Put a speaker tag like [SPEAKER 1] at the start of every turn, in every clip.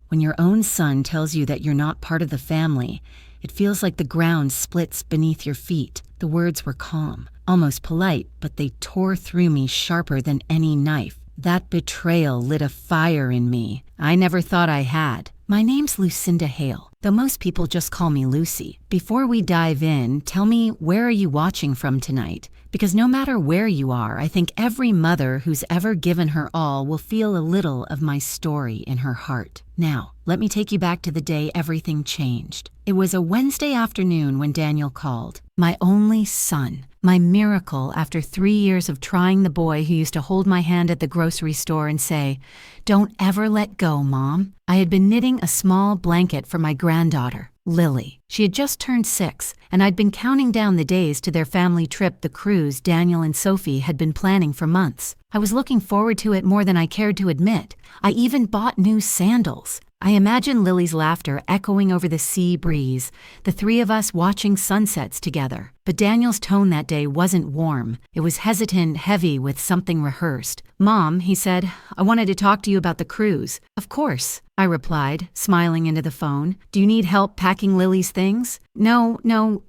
[SPEAKER 1] When your own son tells you that you're not part of the family, it feels like the ground splits beneath your feet. The words were calm, almost polite, but they tore through me sharper than any knife. That betrayal lit a fire in me I never thought I had. My name's Lucinda Hale, though most people just call me Lucy. Before we dive in, tell me, where are you watching from tonight? Because no matter where you are, I think every mother who's ever given her all will feel a little of my story in her heart. Now, let me take you back to the day everything changed. It was a Wednesday afternoon when Daniel called. My only son. My miracle after 3 years of trying, the boy who used to hold my hand at the grocery store and say, "Don't ever let go, Mom." I had been knitting a small blanket for my granddaughter, Lily. She had just turned 6, and I'd been counting down the days to their family trip, the cruise Daniel and Sophie had been planning for months. I was looking forward to it more than I cared to admit. I even bought new sandals. I imagine Lily's laughter echoing over the sea breeze, the three of us watching sunsets together. But Daniel's tone that day wasn't warm. It was hesitant, heavy, with something rehearsed. "Mom," he said, "I wanted to talk to you about the cruise." "Of course," I replied, smiling into the phone. "Do you need help packing Lily's things?" No,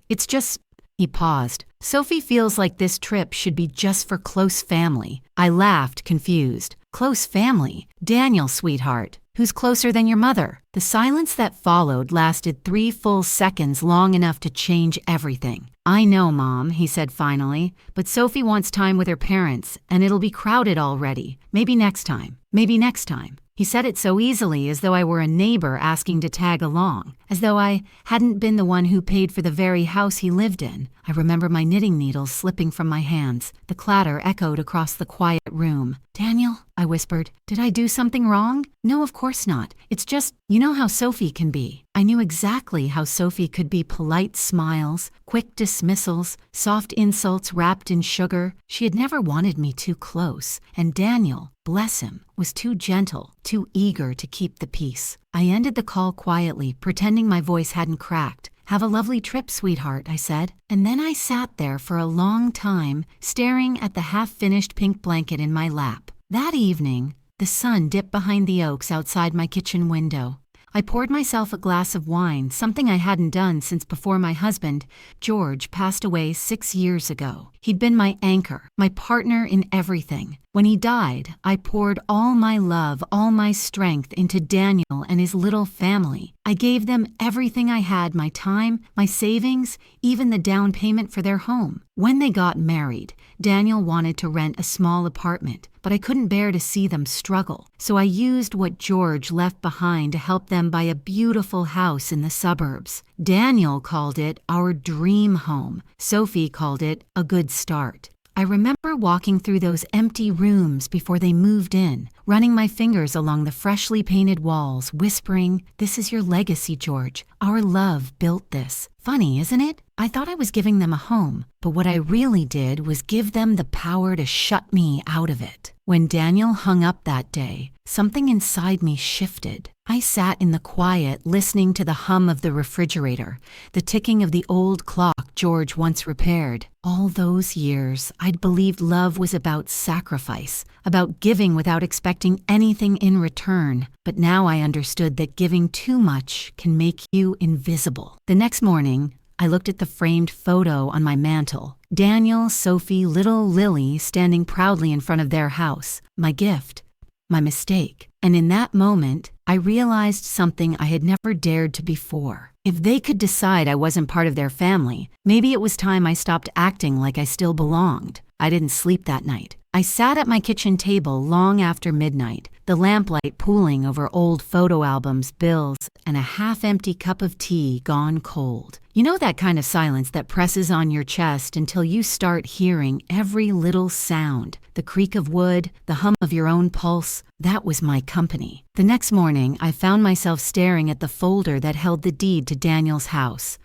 [SPEAKER 1] it's just..." He paused. "Sophie feels like this trip should be just for close family." I laughed, confused. "Close family? Daniel, sweetheart. Who's closer than your mother?" The silence that followed lasted 3 full seconds, long enough to change everything. "I know, Mom," he said finally, "but Sophie wants time with her parents, and it'll be crowded already. Maybe next time. Maybe next time." He said it so easily, as though I were a neighbor asking to tag along, as though I hadn't been the one who paid for the very house he lived in. I remember my knitting needles slipping from my hands. The clatter echoed across the quiet room. "Daniel," I whispered, "did I do something wrong?" "No, of course not. It's just, you know how Sophie can be." I knew exactly how Sophie could be: polite smiles, quick dismissals, soft insults wrapped in sugar. She had never wanted me too close, and Daniel, bless him, was too gentle, too eager to keep the peace. I ended the call quietly, pretending my voice hadn't cracked. "Have a lovely trip, sweetheart," I said. And then I sat there for a long time, staring at the half-finished pink blanket in my lap. That evening, the sun dipped behind the oaks outside my kitchen window. I poured myself a glass of wine, something I hadn't done since before my husband, George, passed away 6 years ago. He'd been my anchor, my partner in everything. When he died, I poured all my love, all my strength into Daniel and his little family. I gave them everything I had: my time, my savings, even the down payment for their home. When they got married, Daniel wanted to rent a small apartment, but I couldn't bear to see them struggle. So I used what George left behind to help them buy a beautiful house in the suburbs. Daniel called it our dream home. Sophie called it a good start. I remember walking through those empty rooms before they moved in, running my fingers along the freshly painted walls, whispering, "This is your legacy, George. Our love built this." Funny, isn't it? I thought I was giving them a home, but what I really did was give them the power to shut me out of it. When Daniel hung up that day, something inside me shifted. I sat in the quiet, listening to the hum of the refrigerator, the ticking of the old clock George once repaired. All those years, I'd believed love was about sacrifice, about giving without expecting anything in return. But now I understood that giving too much can make you invisible. The next morning, I looked at the framed photo on my mantel. Daniel, Sophie, little Lily standing proudly in front of their house. My gift. My mistake. And in that moment, I realized something I had never dared to before. If they could decide I wasn't part of their family, maybe it was time I stopped acting like I still belonged. I didn't sleep that night. I sat at my kitchen table long after midnight, the lamplight pooling over old photo albums, bills, and a half-empty cup of tea gone cold. You know that kind of silence that presses on your chest until you start hearing every little sound, the creak of wood, the hum of your own pulse? That was my company. The next morning, I found myself staring at the folder that held the deed to Daniel's house.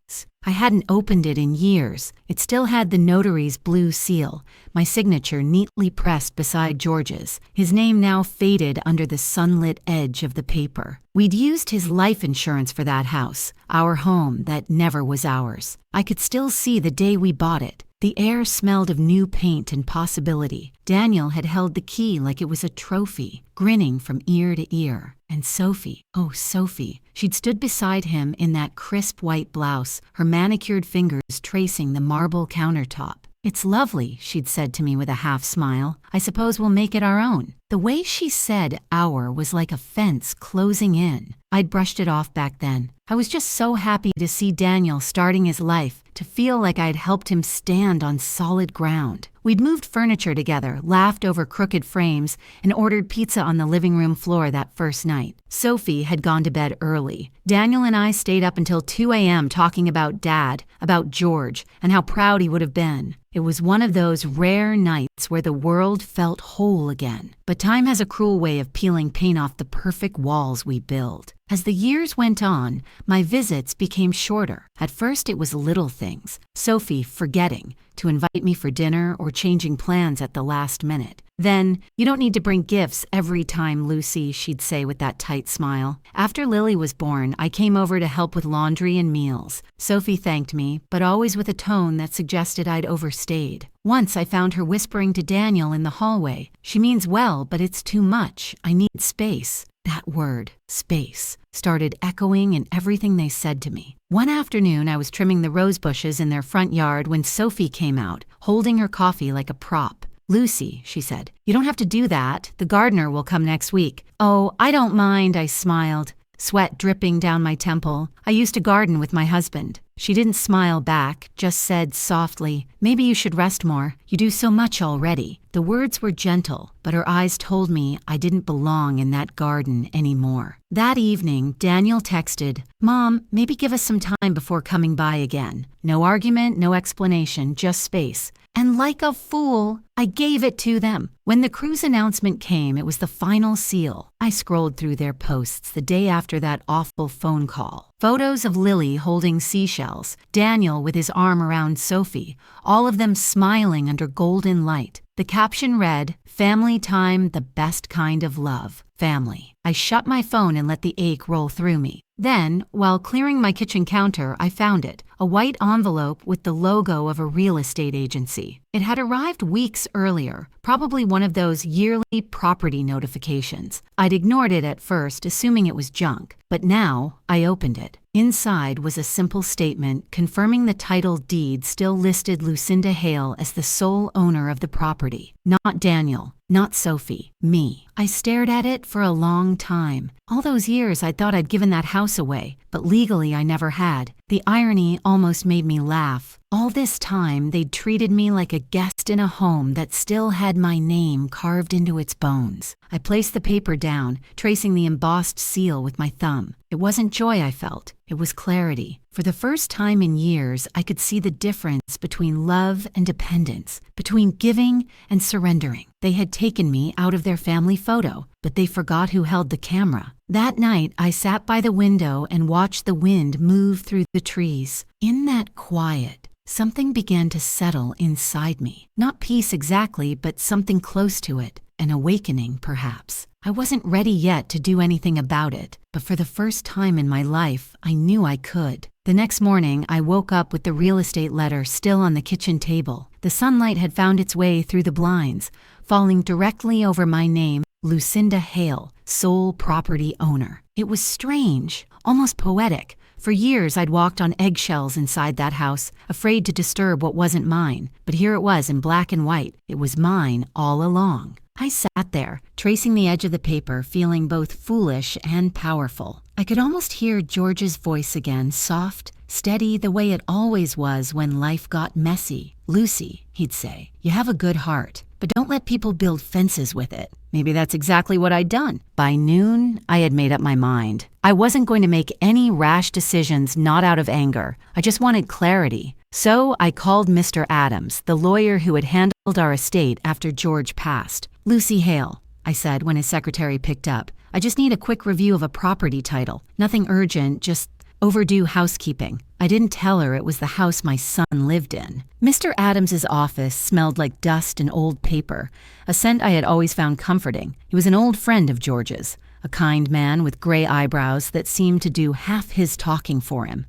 [SPEAKER 1] I hadn't opened it in years. It still had the notary's blue seal, my signature neatly pressed beside George's, his name now faded under the sunlit edge of the paper. We'd used his life insurance for that house, our home that never was ours. I could still see the day we bought it, The air smelled of new paint and possibility. Daniel had held the key like it was a trophy, grinning from ear to ear. And Sophie, oh Sophie, she'd stood beside him in that crisp white blouse, her manicured fingers tracing the marble countertop. "It's lovely," she'd said to me with a half smile. "I suppose we'll make it our own." The way she said "our" was like a fence closing in. I'd brushed it off back then. I was just so happy to see Daniel starting his life, to feel like I'd helped him stand on solid ground. We'd moved furniture together, laughed over crooked frames, and ordered pizza on the living room floor that first night. Sophie had gone to bed early. Daniel and I stayed up until 2 a.m. talking about Dad, about George, and how proud he would have been. It was one of those rare nights where the world felt whole again. But time has a cruel way of peeling paint off the perfect walls we build. As the years went on, my visits became shorter. At first it was little things. Sophie forgetting to invite me for dinner or changing plans at the last minute. Then, "You don't need to bring gifts every time, Lucy," she'd say with that tight smile. After Lily was born, I came over to help with laundry and meals. Sophie thanked me, but always with a tone that suggested I'd overstayed. Once I found her whispering to Daniel in the hallway, "She means well, but it's too much. I need space." That word, space, started echoing in everything they said to me. One afternoon, I was trimming the rose bushes in their front yard when Sophie came out, holding her coffee like a prop. "Lucy," she said, "you don't have to do that. The gardener will come next week." "Oh, I don't mind," I smiled, sweat dripping down my temple. "I used to garden with my husband." She didn't smile back, just said softly, "Maybe you should rest more. You do so much already." The words were gentle, but her eyes told me I didn't belong in that garden anymore. That evening, Daniel texted, "Mom, maybe give us some time before coming by again. No argument, no explanation, just space." And like a fool, I gave it to them. When the cruise announcement came, it was the final seal. I scrolled through their posts the day after that awful phone call. Photos of Lily holding seashells, Daniel with his arm around Sophie, all of them smiling under golden light. The caption read, "Family time, the best kind of love. Family." I shut my phone and let the ache roll through me. Then, while clearing my kitchen counter, I found it, a white envelope with the logo of a real estate agency. It had arrived weeks earlier, probably one of those yearly property notifications. I'd ignored it at first, assuming it was junk, but now I opened it. Inside was a simple statement confirming the title deed still listed Lucinda Hale as the sole owner of the property. Not Daniel, not Sophie, me. I stared at it for a long time. All those years I thought I'd given that house away, but legally I never had. The irony almost made me laugh. All this time, they'd treated me like a guest in a home that still had my name carved into its bones. I placed the paper down, tracing the embossed seal with my thumb. It wasn't joy I felt. It was clarity. For the first time in years, I could see the difference between love and dependence, between giving and surrendering. They had taken me out of their family photo, but they forgot who held the camera. That night, I sat by the window and watched the wind move through the trees. In that quiet, something began to settle inside me. Not peace exactly, but something close to it. An awakening, perhaps. I wasn't ready yet to do anything about it, but for the first time in my life, I knew I could. The next morning, I woke up with the real estate letter still on the kitchen table. The sunlight had found its way through the blinds, falling directly over my name, Lucinda Hale, sole property owner. It was strange, almost poetic. For years, I'd walked on eggshells inside that house, afraid to disturb what wasn't mine. But here it was in black and white. It was mine all along. I sat there, tracing the edge of the paper, feeling both foolish and powerful. I could almost hear George's voice again, soft, steady, the way it always was when life got messy. "Lucy," he'd say, "you have a good heart, but don't let people build fences with it." Maybe that's exactly what I'd done. By noon, I had made up my mind. I wasn't going to make any rash decisions not out of anger. I just wanted clarity. So I called Mr. Adams, the lawyer who had handled our estate after George passed. "Lucy Hale," I said when his secretary picked up. "I just need a quick review of a property title. Nothing urgent, just overdue housekeeping." I didn't tell her it was the house my son lived in. Mr. Adams's office smelled like dust and old paper, a scent I had always found comforting. He was an old friend of George's, a kind man with gray eyebrows that seemed to do half his talking for him.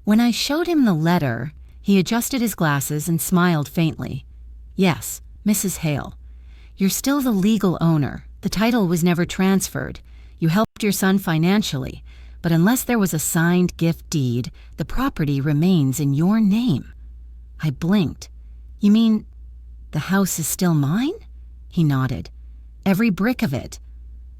[SPEAKER 1] When I showed him the letter, He adjusted his glasses and smiled faintly. Yes, Mrs. Hale. You're still the legal owner. The title was never transferred. You helped your son financially, but unless there was a signed gift deed, the property remains in your name. I blinked. You mean the house is still mine? He nodded. Every brick of it.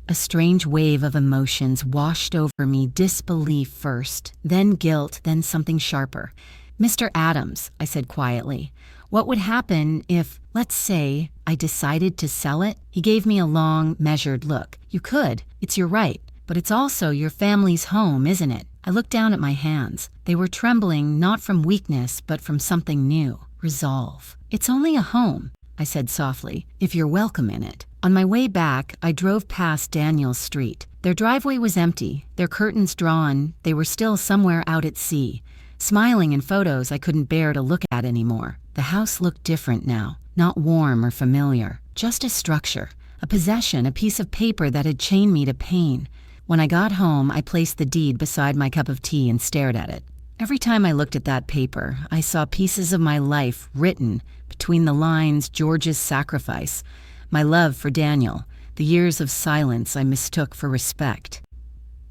[SPEAKER 1] A strange wave of emotions washed over me, disbelief first, then guilt, then something sharper. Mr. Adams, I said quietly, what would happen if, let's say, I decided to sell it? He gave me a long, measured look. You could. It's your right. But it's also your family's home, isn't it? I looked down at my hands. They were trembling not from weakness, but from something new. Resolve. It's only a home, I said softly, if you're welcome in it. On my way back, I drove past Daniel's street. Their driveway was empty, their curtains drawn. They were still somewhere out at sea, smiling in photos I couldn't bear to look at anymore. The house looked different now, not warm or familiar, just a structure, a possession, a piece of paper that had chained me to pain. When I got home, I placed the deed beside my cup of tea and stared at it. Every time I looked at that paper, I saw pieces of my life written between the lines: George's sacrifice, my love for Daniel, the years of silence I mistook for respect.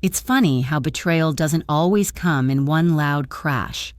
[SPEAKER 1] It's funny how betrayal doesn't always come in one loud crash.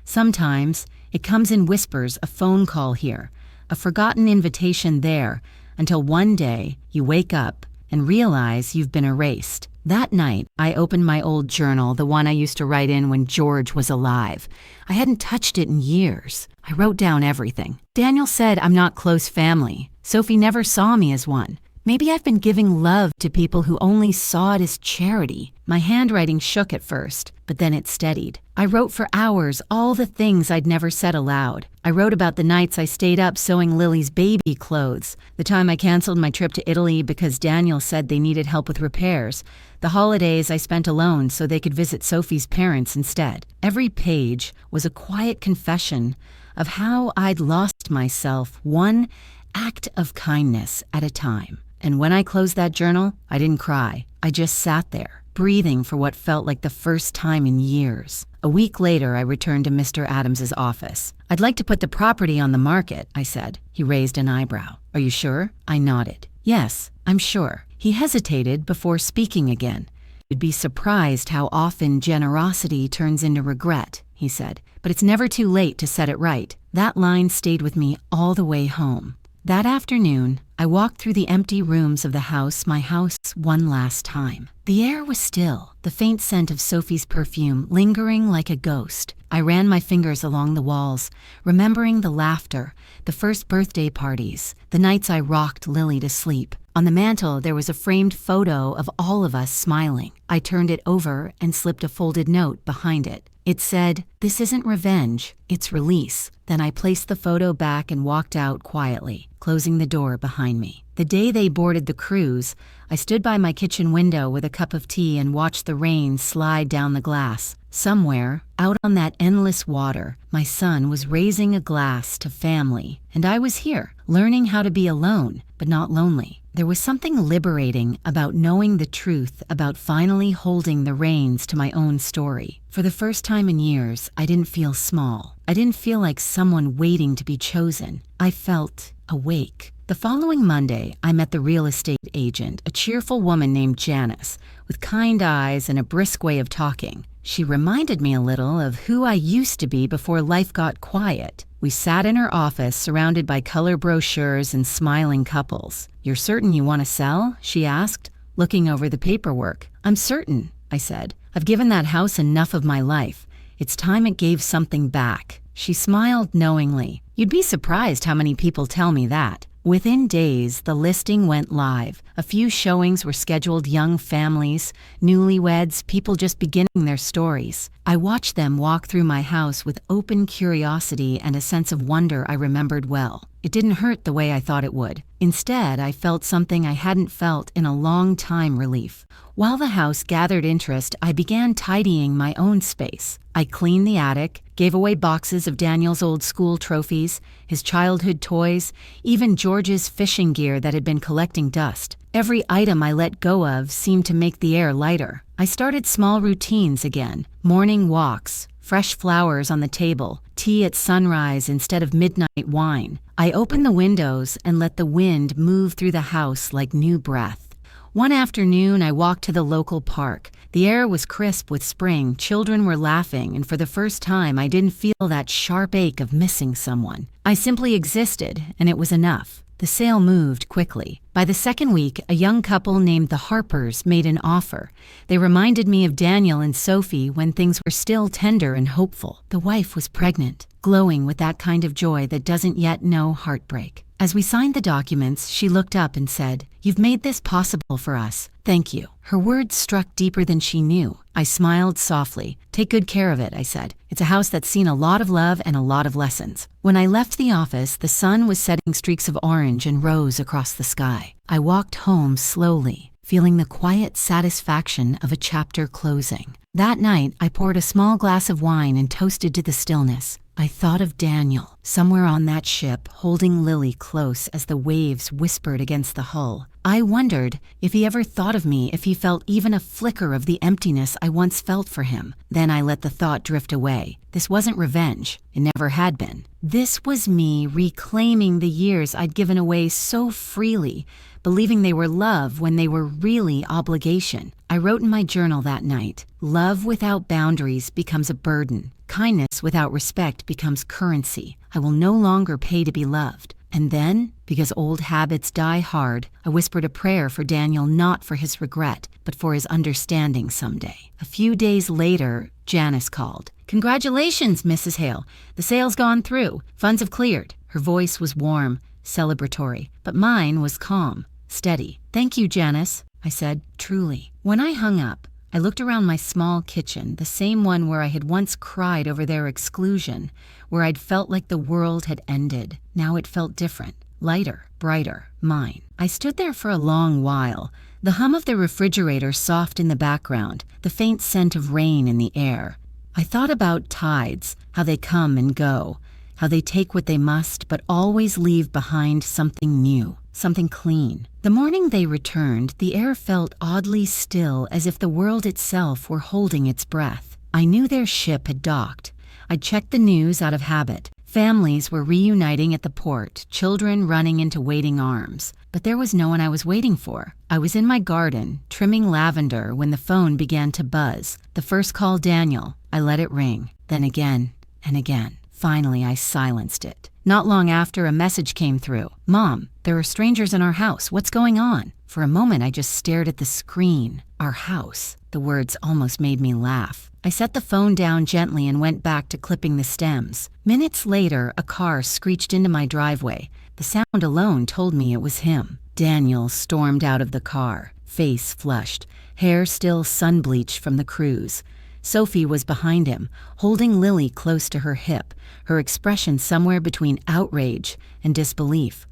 [SPEAKER 1] Sometimes it comes in whispers, a phone call here, a forgotten invitation there, until one day you wake up and realize you've been erased. That night, I opened my old journal, the one I used to write in when George was alive. I hadn't touched it in years. I wrote down everything. Daniel said I'm not close family. Sophie never saw me as one. Maybe I've been giving love to people who only saw it as charity. My handwriting shook at first, but then it steadied. I wrote for hours all the things I'd never said aloud. I wrote about the nights I stayed up sewing Lily's baby clothes, the time I canceled my trip to Italy because Daniel said they needed help with repairs, the holidays I spent alone so they could visit Sophie's parents instead. Every page was a quiet confession of how I'd lost myself, one act of kindness at a time. And when I closed that journal, I didn't cry. I just sat there, breathing for what felt like the first time in years. A week later, I returned to Mr. Adams's office. I'd like to put the property on the market, I said. He raised an eyebrow. Are you sure? I nodded. Yes, I'm sure. He hesitated before speaking again. You'd be surprised how often generosity turns into regret, he said. But it's never too late to set it right. That line stayed with me all the way home. That afternoon, I walked through the empty rooms of the house, my house, one last time. The air was still, the faint scent of Sophie's perfume lingering like a ghost. I ran my fingers along the walls, remembering the laughter, the first birthday parties, the nights I rocked Lily to sleep. On the mantel, there was a framed photo of all of us smiling. I turned it over and slipped a folded note behind it. It said, "This isn't revenge, it's release." Then I placed the photo back and walked out quietly, closing the door behind me. The day they boarded the cruise, I stood by my kitchen window with a cup of tea and watched the rain slide down the glass. Somewhere, out on that endless water, my son was raising a glass to family, and I was here, learning how to be alone, but not lonely. There was something liberating about knowing the truth, about finally holding the reins to my own story. For the first time in years, I didn't feel small. I didn't feel like someone waiting to be chosen. I felt awake. The following Monday, I met the real estate agent, a cheerful woman named Janice, with kind eyes and a brisk way of talking. She reminded me a little of who I used to be before life got quiet. We sat in her office, surrounded by color brochures and smiling couples. "You're certain you want to sell?" she asked, looking over the paperwork. "I'm certain," I said. "I've given that house enough of my life. It's time it gave something back." She smiled knowingly. "You'd be surprised how many people tell me that." Within days, the listing went live. A few showings were scheduled: young families, newlyweds, people just beginning their stories. I watched them walk through my house with open curiosity and a sense of wonder I remembered well. It didn't hurt the way I thought it would. Instead, I felt something I hadn't felt in a long time: relief. While the house gathered interest, I began tidying my own space. I cleaned the attic, gave away boxes of Daniel's old school trophies, his childhood toys, even George's fishing gear that had been collecting dust. Every item I let go of seemed to make the air lighter. I started small routines again: morning walks, fresh flowers on the table, tea at sunrise instead of midnight wine. I opened the windows and let the wind move through the house like new breath. One afternoon, I walked to the local park. The air was crisp with spring, children were laughing, and for the first time, I didn't feel that sharp ache of missing someone. I simply existed, and it was enough. The sale moved quickly. By the second week, a young couple named the Harpers made an offer. They reminded me of Daniel and Sophie when things were still tender and hopeful. The wife was pregnant, glowing with that kind of joy that doesn't yet know heartbreak. As we signed the documents, she looked up and said, "You've made this possible for us. Thank you." Her words struck deeper than she knew. I smiled softly. "Take good care of it," I said. "It's a house that's seen a lot of love and a lot of lessons." When I left the office, the sun was setting streaks of orange and rose across the sky. I walked home slowly, feeling the quiet satisfaction of a chapter closing. That night, I poured a small glass of wine and toasted to the stillness. I thought of Daniel, somewhere on that ship, holding Lily close as the waves whispered against the hull. I wondered if he ever thought of me, if he felt even a flicker of the emptiness I once felt for him. Then I let the thought drift away. This wasn't revenge. It never had been. This was me reclaiming the years I'd given away so freely, believing they were love when they were really obligation. I wrote in my journal that night, "Love without boundaries becomes a burden. Kindness without respect becomes currency. I will no longer pay to be loved." And then, because old habits die hard, I whispered a prayer for Daniel, not for his regret, but for his understanding someday. A few days later, Janice called. "Congratulations, Mrs. Hale. The sale's gone through. Funds have cleared." Her voice was warm, celebratory, but mine was calm, steady. "Thank you, Janice," I said, truly. When I hung up, I looked around my small kitchen, the same one where I had once cried over their exclusion, where I'd felt like the world had ended. Now it felt different, lighter, brighter, mine. I stood there for a long while, the hum of the refrigerator soft in the background, the faint scent of rain in the air. I thought about tides, how they come and go, how they take what they must but always leave behind something new, something clean. The morning they returned, the air felt oddly still, as if the world itself were holding its breath. I knew their ship had docked. I'd checked the news out of habit. Families were reuniting at the port, children running into waiting arms. But there was no one I was waiting for. I was in my garden, trimming lavender, when the phone began to buzz. The first call, Daniel. I let it ring, then again and again. Finally, I silenced it. Not long after, a message came through. "Mom, there are strangers in our house. What's going on?" For a moment, I just stared at the screen. Our house. The words almost made me laugh. I set the phone down gently and went back to clipping the stems. Minutes later, a car screeched into my driveway. The sound alone told me it was him. Daniel stormed out of the car, face flushed, hair still sun-bleached from the cruise. Sophie was behind him, holding Lily close to her hip, her expression somewhere between outrage and disbelief.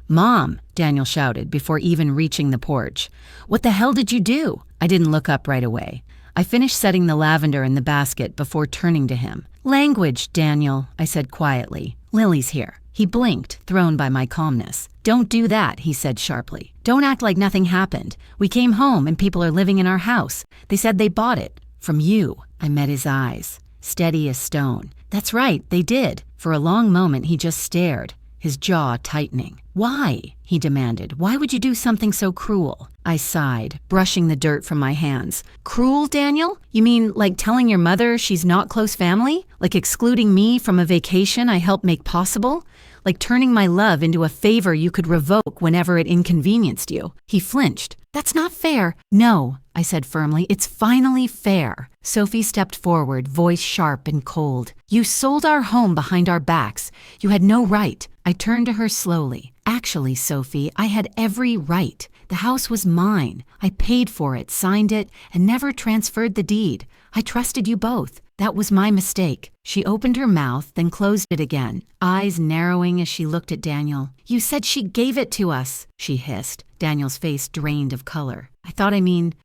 [SPEAKER 1] "Mom," Daniel shouted before even reaching the porch. "What the hell did you do?" I didn't look up right away. I finished setting the lavender in the basket before turning to him. "Language, Daniel," I said quietly. "Lily's here." He blinked, thrown by my calmness. "Don't do that," he said sharply. "Don't act like nothing happened. We came home and people are living in our house. They said they bought it. From you." I met his eyes, steady as stone. "That's right, they did." For a long moment he just stared, his jaw tightening. "Why?" he demanded. "Why would you do something so cruel?" I sighed, brushing the dirt from my hands. "Cruel, Daniel? You mean like telling your mother she's not close family? Like excluding me from a vacation I helped make possible? Like turning my love into a favor you could revoke whenever it inconvenienced you?" He flinched. "That's not fair." "No," I said firmly, "it's finally fair." Sophie stepped forward, voice sharp and cold. "You sold our home behind our backs. You had no right." I turned to her slowly. "Actually, Sophie, I had every right. The house was mine. I paid for it, signed it, and never transferred the deed. I trusted you both. That was my mistake." She opened her mouth, then closed it again, eyes narrowing as she looked at Daniel. "You said she gave it to us," she hissed. Daniel's face drained of color.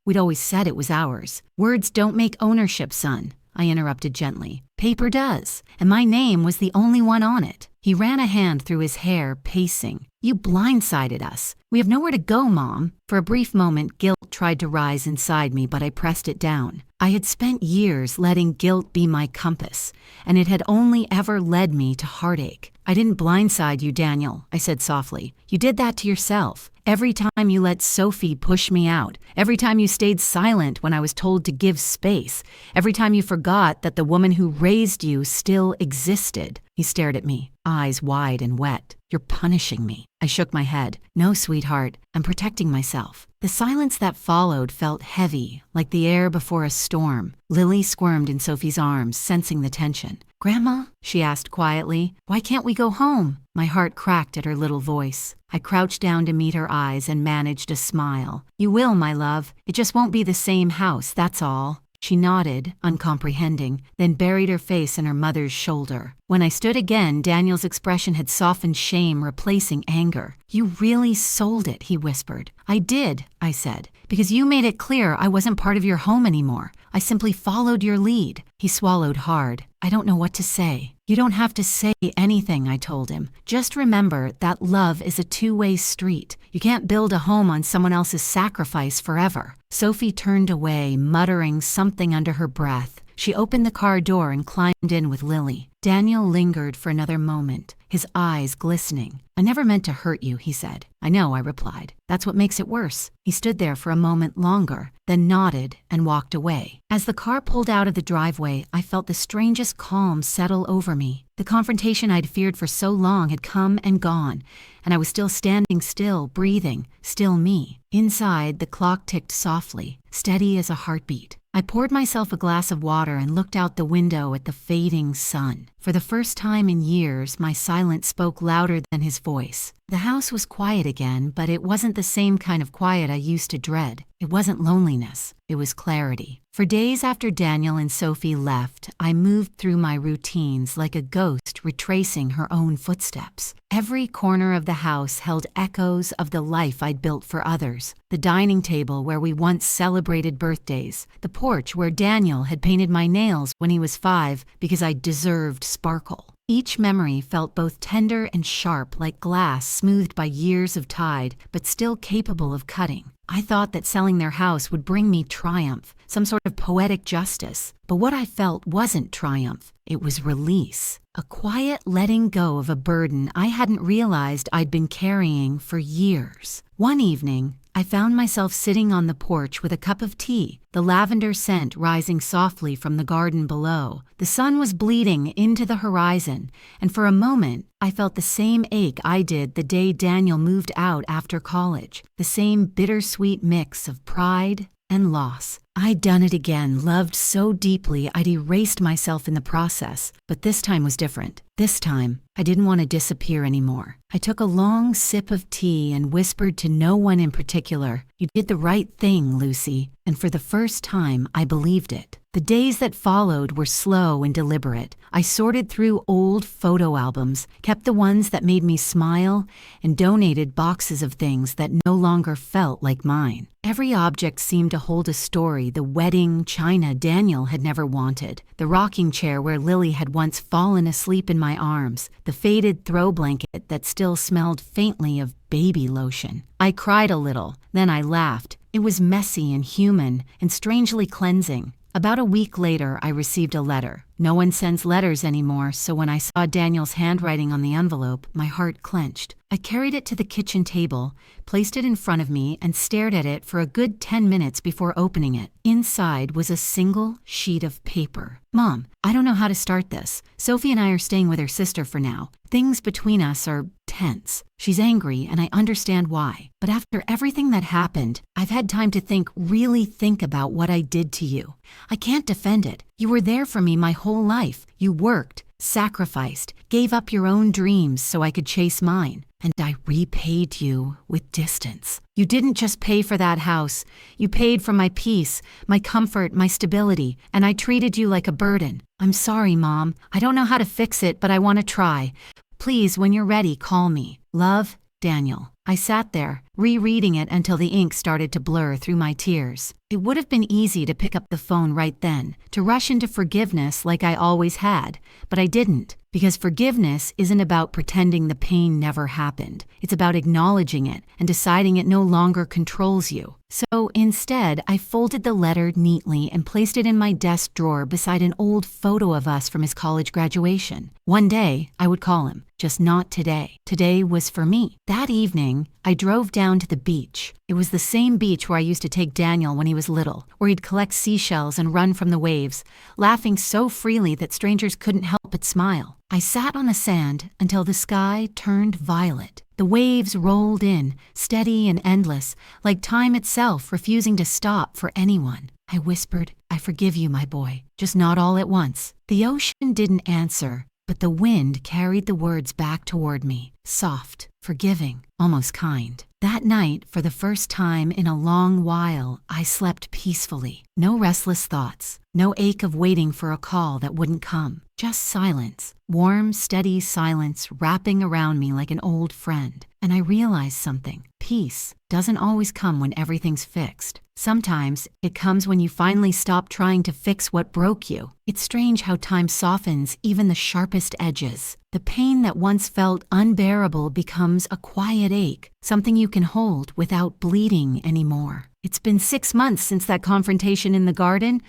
[SPEAKER 1] We'd always said it was ours. "Words don't make ownership, son." I interrupted gently. Paper does, and my name was the only one on it. He ran a hand through his hair, pacing. You blindsided us. We have nowhere to go, Mom. For a brief moment, guilt tried to rise inside me, but I pressed it down. I had spent years letting guilt be my compass, and it had only ever led me to heartache. I didn't blindside you, Daniel, I said softly. You did that to yourself. Every time you let Sophie push me out, every time you stayed silent when I was told to give space, every time you forgot that the woman who raised you still existed. He stared at me, eyes wide and wet. You're punishing me. I shook my head. No, sweetheart, I'm protecting myself. The silence that followed felt heavy, like the air before a storm. Lily squirmed in Sophie's arms, sensing the tension. Grandma, she asked quietly, why can't we go home? My heart cracked at her little voice. I crouched down to meet her eyes and managed a smile. You will, my love. It just won't be the same house, that's all. She nodded, uncomprehending, then buried her face in her mother's shoulder. When I stood again, Daniel's expression had softened shame, replacing anger. You really sold it, he whispered. I did, I said, because you made it clear I wasn't part of your home anymore. I simply followed your lead. He swallowed hard. I don't know what to say. You don't have to say anything, I told him. Just remember that love is a two-way street. You can't build a home on someone else's sacrifice forever. Sophie turned away, muttering something under her breath. She opened the car door and climbed in with Lily. Daniel lingered for another moment, his eyes glistening. I never meant to hurt you, he said. I know, I replied. That's what makes it worse. He stood there for a moment longer, then nodded and walked away. As the car pulled out of the driveway, I felt the strangest calm settle over me. The confrontation I'd feared for so long had come and gone, and I was still standing still, breathing, still me. Inside, the clock ticked softly, steady as a heartbeat. I poured myself a glass of water and looked out the window at the fading sun. For the first time in years, my silence spoke louder than his voice. The house was quiet again, but it wasn't the same kind of quiet I used to dread. It wasn't loneliness. It was clarity. For days after Daniel and Sophie left, I moved through my routines like a ghost retracing her own footsteps. Every corner of the house held echoes of the life I'd built for others. The dining table where we once celebrated birthdays. The porch where Daniel had painted my nails when he was 5 because I deserved sparkle. Each memory felt both tender and sharp, like glass smoothed by years of tide, but still capable of cutting. I thought that selling their house would bring me triumph, some sort of poetic justice. But what I felt wasn't triumph. It was release. A quiet letting go of a burden I hadn't realized I'd been carrying for years. One evening, I found myself sitting on the porch with a cup of tea, the lavender scent rising softly from the garden below. The sun was bleeding into the horizon, and for a moment, I felt the same ache I did the day Daniel moved out after college, the same bittersweet mix of pride and loss. I'd done it again, loved so deeply I'd erased myself in the process, but this time was different. This time, I didn't want to disappear anymore. I took a long sip of tea and whispered to no one in particular, "You did the right thing, Lucy," and for the first time, I believed it. The days that followed were slow and deliberate. I sorted through old photo albums, kept the ones that made me smile, and donated boxes of things that no longer felt like mine. Every object seemed to hold a story: the wedding china Daniel had never wanted, the rocking chair where Lily had once fallen asleep in my arms, the faded throw blanket that still smelled faintly of baby lotion. I cried a little, then I laughed. It was messy and human and strangely cleansing. About a week later, I received a letter. No one sends letters anymore, so when I saw Daniel's handwriting on the envelope, my heart clenched. I carried it to the kitchen table, placed it in front of me, and stared at it for a good 10 minutes before opening it. Inside was a single sheet of paper. "Mom, I don't know how to start this. Sophie and I are staying with her sister for now. Things between us are tense. She's angry, and I understand why. But after everything that happened, I've had time to really think about what I did to you. I can't defend it. You were there for me my whole life. You worked, sacrificed, gave up your own dreams so I could chase mine. And I repaid you with distance. You didn't just pay for that house. You paid for my peace, my comfort, my stability, and I treated you like a burden. I'm sorry, Mom. I don't know how to fix it, but I want to try. Please, when you're ready, call me. Love, Daniel." I sat there, rereading it until the ink started to blur through my tears. It would have been easy to pick up the phone right then, to rush into forgiveness like I always had, but I didn't. Because forgiveness isn't about pretending the pain never happened. It's about acknowledging it and deciding it no longer controls you. So instead, I folded the letter neatly and placed it in my desk drawer beside an old photo of us from his college graduation. One day, I would call him, just not today. Today was for me. That evening, I drove down to the beach. It was the same beach where I used to take Daniel when he was little, where he'd collect seashells and run from the waves, laughing so freely that strangers couldn't help but smile. I sat on the sand until the sky turned violet. The waves rolled in, steady and endless, like time itself refusing to stop for anyone. I whispered, "I forgive you, my boy, just not all at once." The ocean didn't answer, but the wind carried the words back toward me, soft, forgiving, almost kind. That night, for the first time in a long while, I slept peacefully. No restless thoughts, no ache of waiting for a call that wouldn't come. Just silence, warm, steady silence wrapping around me like an old friend. And I realized something. Peace doesn't always come when everything's fixed. Sometimes it comes when you finally stop trying to fix what broke you. It's strange how time softens even the sharpest edges. The pain that once felt unbearable becomes a quiet ache, something you can hold without bleeding anymore. It's been 6 months since that confrontation in the garden.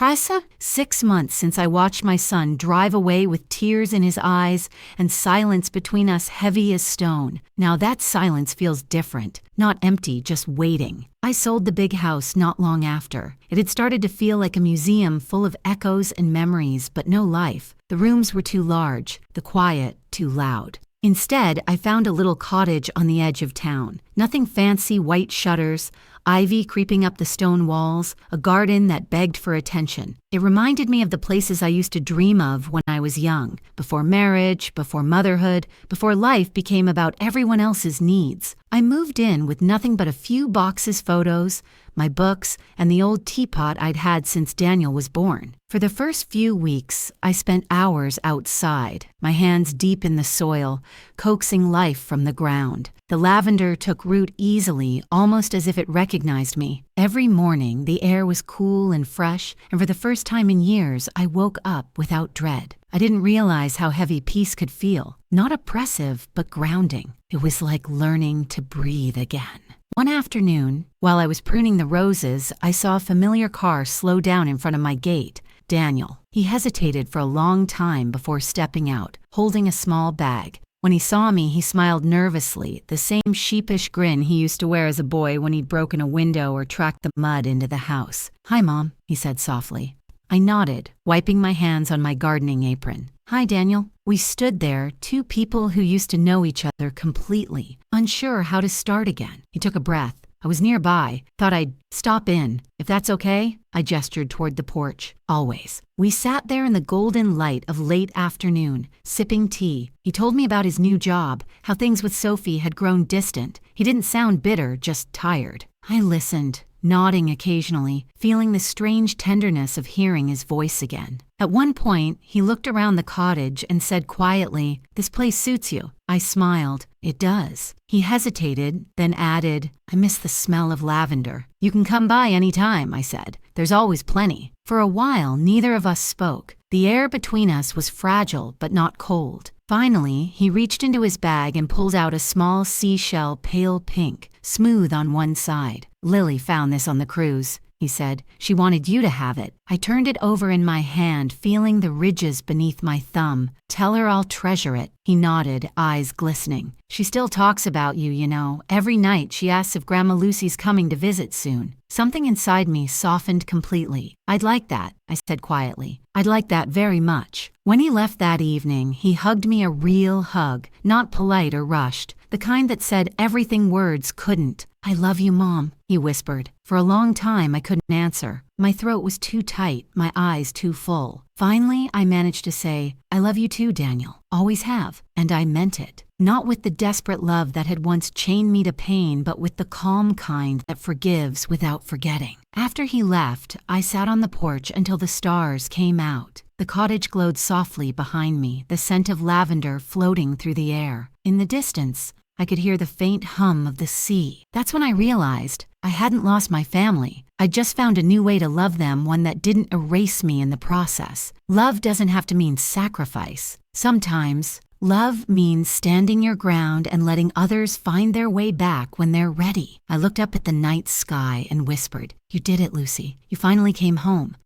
[SPEAKER 1] Rasa, 6 months since I watched my son drive away with tears in his eyes and silence between us heavy as stone. Now that silence feels different, not empty, just waiting. I sold the big house not long after. It had started to feel like a museum full of echoes and memories, but no life. The rooms were too large, the quiet too loud. Instead, I found a little cottage on the edge of town. Nothing fancy, white shutters, ivy creeping up the stone walls, a garden that begged for attention. It reminded me of the places I used to dream of when I was young, before marriage, before motherhood, before life became about everyone else's needs. I moved in with nothing but a few boxes, photos, my books, and the old teapot I'd had since Daniel was born. For the first few weeks, I spent hours outside, my hands deep in the soil, coaxing life from the ground. The lavender took root easily, almost as if it recognized me. Every morning, the air was cool and fresh, and for the first time in years, I woke up without dread. I didn't realize how heavy peace could feel. Not oppressive, but grounding. It was like learning to breathe again. One afternoon, while I was pruning the roses, I saw a familiar car slow down in front of my gate. Daniel. He hesitated for a long time before stepping out, holding a small bag. When he saw me, he smiled nervously, the same sheepish grin he used to wear as a boy when he'd broken a window or tracked the mud into the house. "Hi, Mom," he said softly. I nodded, wiping my hands on my gardening apron. "Hi, Daniel." We stood there, two people who used to know each other completely, unsure how to start again. He took a breath. I was nearby, thought I'd stop in. "If that's okay?" I gestured toward the porch. "Always." We sat there in the golden light of late afternoon, sipping tea. He told me about his new job, how things with Sophie had grown distant. He didn't sound bitter, just tired. I listened, nodding occasionally, feeling the strange tenderness of hearing his voice again. At one point, he looked around the cottage and said quietly, "This place suits you." I smiled. "It does." He hesitated, then added, "I miss the smell of lavender." "You can come by any time," I said. "There's always plenty." For a while, neither of us spoke. The air between us was fragile but not cold. Finally, he reached into his bag and pulled out a small seashell, pale pink, smooth on one side. "Lily found this on the cruise," he said. "She wanted you to have it." I turned it over in my hand, feeling the ridges beneath my thumb. "Tell her I'll treasure it." He nodded, eyes glistening. "She still talks about you, you know. Every night she asks if Grandma Lucy's coming to visit soon." Something inside me softened completely. "I'd like that," I said quietly. "I'd like that very much." When he left that evening, he hugged me a real hug, not polite or rushed, the kind that said everything words couldn't. "I love you, Mom," he whispered. For a long time, I couldn't answer. My throat was too tight, my eyes too full. Finally, I managed to say, "I love you too, Daniel. Always have." And I meant it. Not with the desperate love that had once chained me to pain, but with the calm kind that forgives without forgetting. After he left, I sat on the porch until the stars came out. The cottage glowed softly behind me, the scent of lavender floating through the air. In the distance, I could hear the faint hum of the sea. That's when I realized I hadn't lost my family. I just found a new way to love them, one that didn't erase me in the process. Love doesn't have to mean sacrifice. Sometimes, love means standing your ground and letting others find their way back when they're ready. I looked up at the night sky and whispered, "You did it, Lucy. You finally came home.